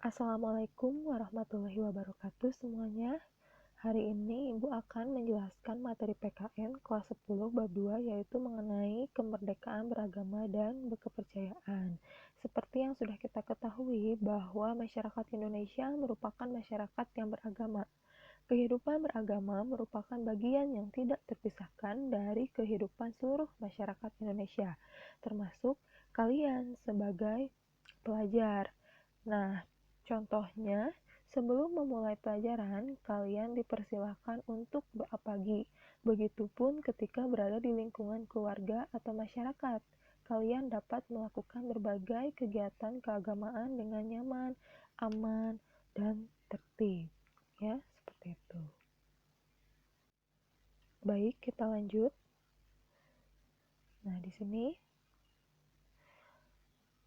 Assalamualaikum warahmatullahi wabarakatuh semuanya. Hari ini Ibu akan menjelaskan materi PKN kelas 10 bab 2 yaitu mengenai kemerdekaan beragama dan berkepercayaan. Seperti yang sudah kita ketahui bahwa masyarakat Indonesia merupakan masyarakat yang beragama. Kehidupan beragama merupakan bagian yang tidak terpisahkan dari kehidupan seluruh masyarakat Indonesia, termasuk kalian sebagai pelajar. Nah, contohnya, sebelum memulai pelajaran, kalian dipersilahkan untuk doa pagi. Begitupun ketika berada di lingkungan keluarga atau masyarakat. Kalian dapat melakukan berbagai kegiatan keagamaan dengan nyaman, aman, dan tertib. Ya, seperti itu. Baik, kita lanjut. Nah, di sini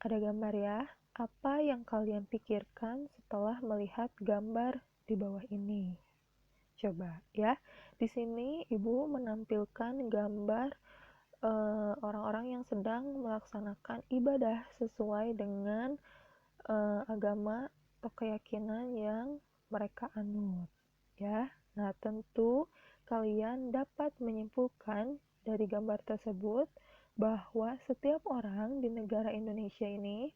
ada gambar ya. Apa yang kalian pikirkan setelah melihat gambar di bawah ini? Coba ya. Di sini Ibu menampilkan gambar orang-orang yang sedang melaksanakan ibadah sesuai dengan agama atau keyakinan yang mereka anut ya. Nah, tentu kalian dapat menyimpulkan dari gambar tersebut bahwa setiap orang di negara Indonesia ini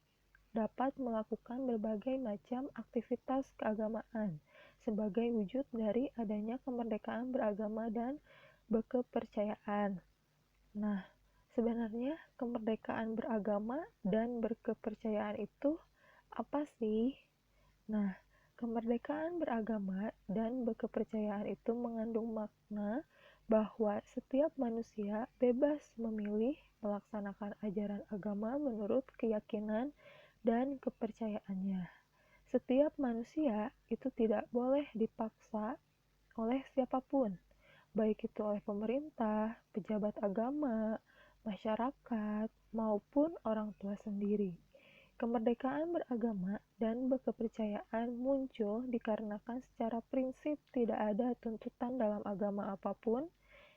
dapat melakukan berbagai macam aktivitas keagamaan sebagai wujud dari adanya kemerdekaan beragama dan berkepercayaan. Nah, sebenarnya kemerdekaan beragama dan berkepercayaan itu apa sih? Nah, kemerdekaan beragama dan berkepercayaan itu mengandung makna bahwa setiap manusia bebas memilih melaksanakan ajaran agama menurut keyakinan dan kepercayaannya. Setiap manusia itu tidak boleh dipaksa oleh siapapun, baik itu oleh pemerintah, pejabat agama, masyarakat, maupun orang tua sendiri. Kemerdekaan beragama dan berkepercayaan muncul dikarenakan secara prinsip tidak ada tuntutan dalam agama apapun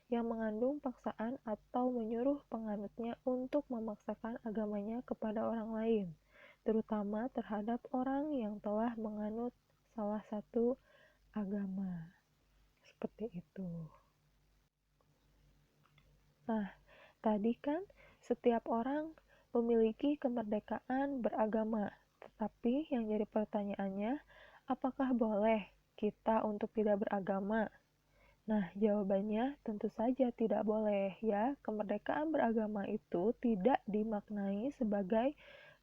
yang mengandung paksaan atau menyuruh penganutnya untuk memaksakan agamanya kepada orang lain, terutama terhadap orang yang telah menganut salah satu agama. Seperti itu. Nah, tadi kan setiap orang memiliki kemerdekaan beragama, tetapi yang jadi pertanyaannya, apakah boleh kita untuk tidak beragama? Nah, jawabannya tentu saja tidak boleh ya. Kemerdekaan beragama itu tidak dimaknai sebagai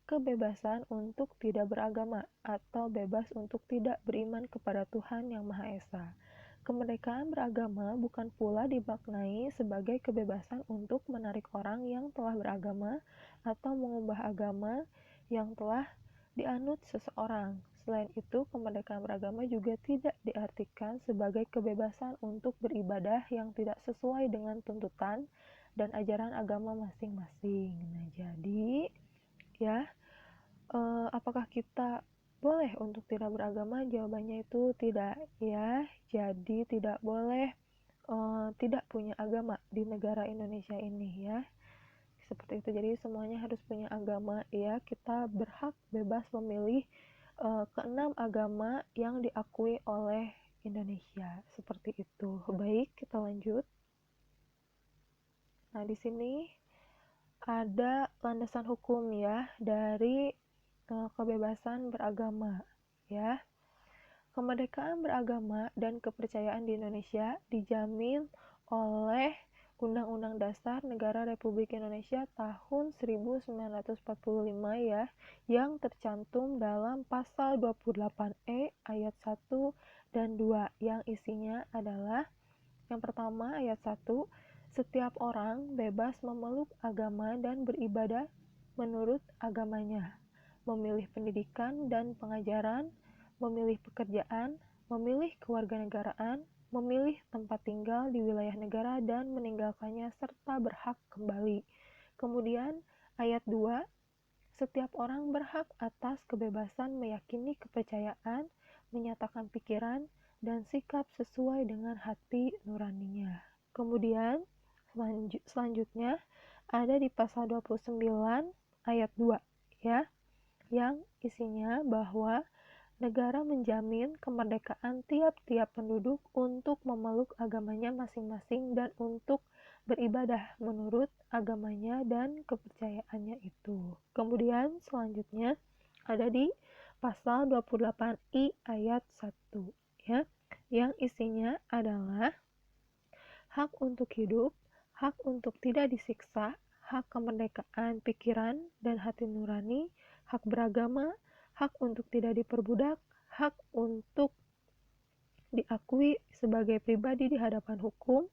kebebasan untuk tidak beragama atau bebas untuk tidak beriman kepada Tuhan Yang Maha Esa. Kemerdekaan beragama bukan pula dimaknai sebagai kebebasan untuk menarik orang yang telah beragama atau mengubah agama yang telah dianut seseorang. Selain itu, kemerdekaan beragama juga tidak diartikan sebagai kebebasan untuk beribadah yang tidak sesuai dengan tuntutan dan ajaran agama masing-masing. Nah, jadi ya, apakah kita boleh untuk tidak beragama? Jawabannya itu tidak ya. Jadi tidak boleh tidak punya agama di negara Indonesia ini ya. Seperti itu. Jadi semuanya harus punya agama ya. Kita berhak bebas memilih keenam agama yang diakui oleh Indonesia. Seperti itu. Baik, kita lanjut. Nah, di sini ada landasan hukum ya dari kebebasan beragama ya. Kemerdekaan beragama dan kepercayaan di Indonesia dijamin oleh Undang-Undang Dasar Negara Republik Indonesia tahun 1945 ya, yang tercantum dalam pasal 28E ayat 1 dan 2 yang isinya adalah yang pertama ayat 1, setiap orang bebas memeluk agama dan beribadah menurut agamanya, memilih pendidikan dan pengajaran, memilih pekerjaan, memilih kewarganegaraan, memilih tempat tinggal di wilayah negara dan meninggalkannya serta berhak kembali. Kemudian ayat 2, setiap orang berhak atas kebebasan meyakini kepercayaan, menyatakan pikiran, dan sikap sesuai dengan hati nuraninya. Kemudian selanjutnya ada di pasal 29 ayat 2 ya, yang isinya bahwa negara menjamin kemerdekaan tiap-tiap penduduk untuk memeluk agamanya masing-masing dan untuk beribadah menurut agamanya dan kepercayaannya itu. Kemudian selanjutnya ada di pasal 28I ayat 1 ya, yang isinya adalah hak untuk hidup, hak untuk tidak disiksa, hak kemerdekaan pikiran dan hati nurani, hak beragama, hak untuk tidak diperbudak, hak untuk diakui sebagai pribadi di hadapan hukum,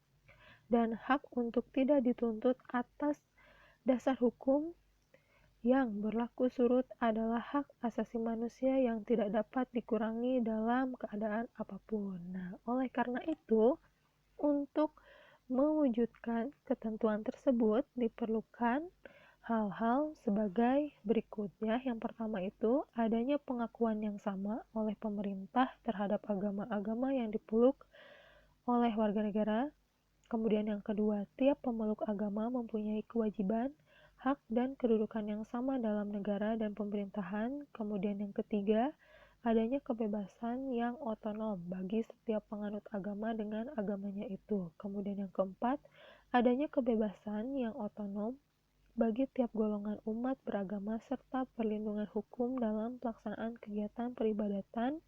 dan hak untuk tidak dituntut atas dasar hukum yang berlaku surut adalah hak asasi manusia yang tidak dapat dikurangi dalam keadaan apapun. Nah, oleh karena itu, untuk mewujudkan ketentuan tersebut diperlukan hal-hal sebagai berikutnya. Yang pertama itu adanya pengakuan yang sama oleh pemerintah terhadap agama-agama yang dipeluk oleh warga negara. Kemudian yang kedua, tiap pemeluk agama mempunyai kewajiban, hak dan kedudukan yang sama dalam negara dan pemerintahan. Kemudian yang ketiga, adanya kebebasan yang otonom bagi setiap penganut agama dengan agamanya itu. Kemudian yang keempat, adanya kebebasan yang otonom bagi tiap golongan umat beragama serta perlindungan hukum dalam pelaksanaan kegiatan peribadatan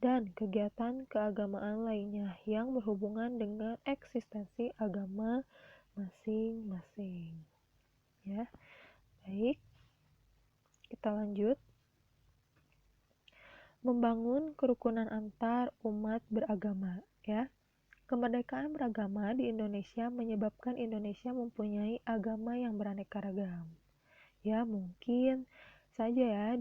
dan kegiatan keagamaan lainnya yang berhubungan dengan eksistensi agama masing-masing. Ya, baik. Kita lanjut. Membangun kerukunan antar umat beragama, ya. Kemerdekaan beragama di Indonesia menyebabkan Indonesia mempunyai agama yang beraneka ragam. Ya, mungkin saja ya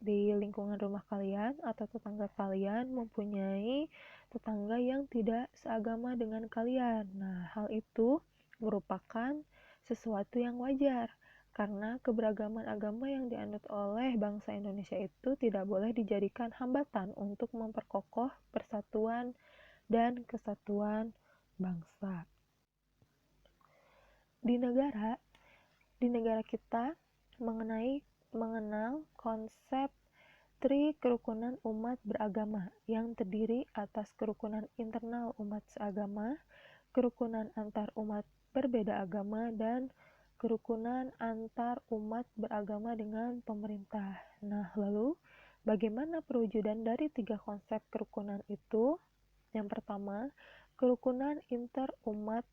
di lingkungan rumah kalian atau tetangga kalian mempunyai tetangga yang tidak seagama dengan kalian. Nah, hal itu merupakan sesuatu yang wajar karena keberagaman agama yang dianut oleh bangsa Indonesia itu tidak boleh dijadikan hambatan untuk memperkokoh persatuan dan kesatuan bangsa. Di negara kita mengenal konsep kerukunan umat beragama yang terdiri atas kerukunan internal umat seagama, kerukunan antar umat berbeda agama, dan kerukunan antar umat beragama dengan pemerintah. Nah, lalu bagaimana perwujudan dari tiga konsep kerukunan itu? Yang pertama, kerukunan interumat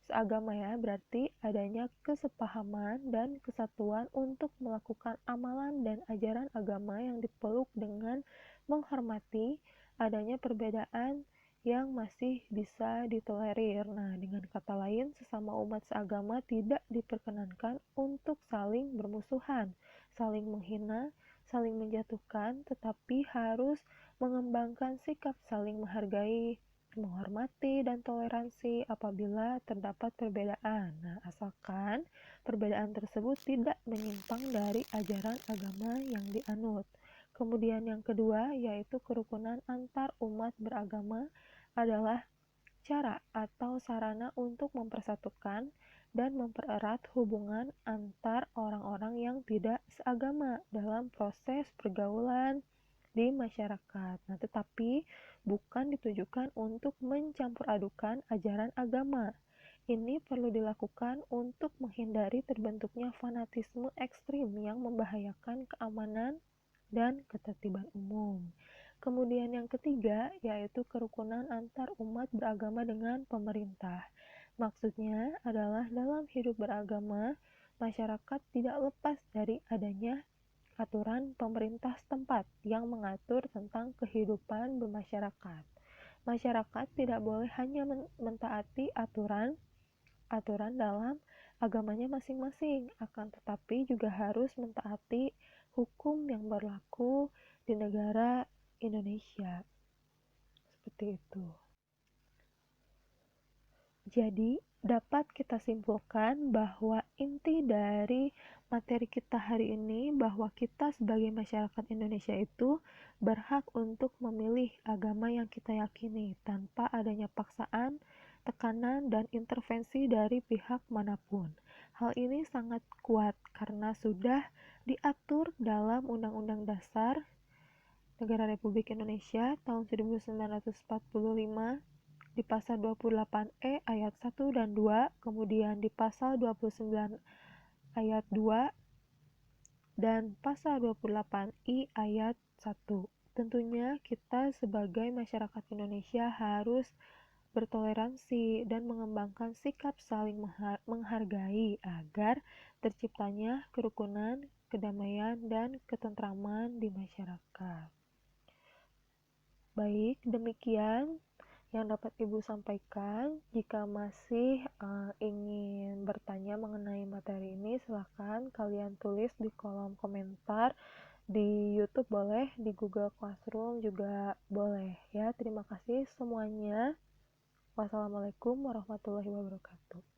seagama ya, berarti adanya kesepahaman dan kesatuan untuk melakukan amalan dan ajaran agama yang dipeluk dengan menghormati adanya perbedaan yang masih bisa ditolerir. Nah, dengan kata lain, sesama umat seagama tidak diperkenankan untuk saling bermusuhan, saling menghina, saling menjatuhkan, tetapi harus mengembangkan sikap saling menghargai, menghormati dan toleransi apabila terdapat perbedaan. Nah, asalkan perbedaan tersebut tidak menyimpang dari ajaran agama yang dianut. Kemudian yang kedua yaitu kerukunan antar umat beragama adalah cara atau sarana untuk mempersatukan dan mempererat hubungan antar orang-orang yang tidak seagama dalam proses pergaulan di masyarakat. Nah, tetapi bukan ditujukan untuk mencampur adukan ajaran agama. Ini perlu dilakukan untuk menghindari terbentuknya fanatisme ekstrim yang membahayakan keamanan dan ketertiban umum. Kemudian yang ketiga yaitu kerukunan antar umat beragama dengan pemerintah. Maksudnya adalah dalam hidup beragama, masyarakat tidak lepas dari adanya aturan pemerintah setempat yang mengatur tentang kehidupan bermasyarakat. Masyarakat tidak boleh hanya mentaati aturan dalam agamanya masing-masing, akan tetapi juga harus mentaati hukum yang berlaku di negara Indonesia. Seperti itu. Jadi, dapat kita simpulkan bahwa inti dari materi kita hari ini bahwa kita sebagai masyarakat Indonesia itu berhak untuk memilih agama yang kita yakini tanpa adanya paksaan, tekanan, dan intervensi dari pihak manapun. Hal ini sangat kuat karena sudah diatur dalam Undang-Undang Dasar Negara Republik Indonesia tahun 1945 di pasal 28E ayat 1 dan 2, kemudian di pasal 29 ayat 2 dan pasal 28I ayat 1. Tentunya kita sebagai masyarakat Indonesia harus bertoleransi dan mengembangkan sikap saling menghargai agar terciptanya kerukunan, kedamaian, dan ketentraman di masyarakat. Baik, demikian yang dapat Ibu sampaikan. Jika masih ingin bertanya mengenai materi ini, silakan kalian tulis di kolom komentar di YouTube boleh, di Google Classroom juga boleh ya. Terima kasih semuanya. Wassalamualaikum warahmatullahi wabarakatuh.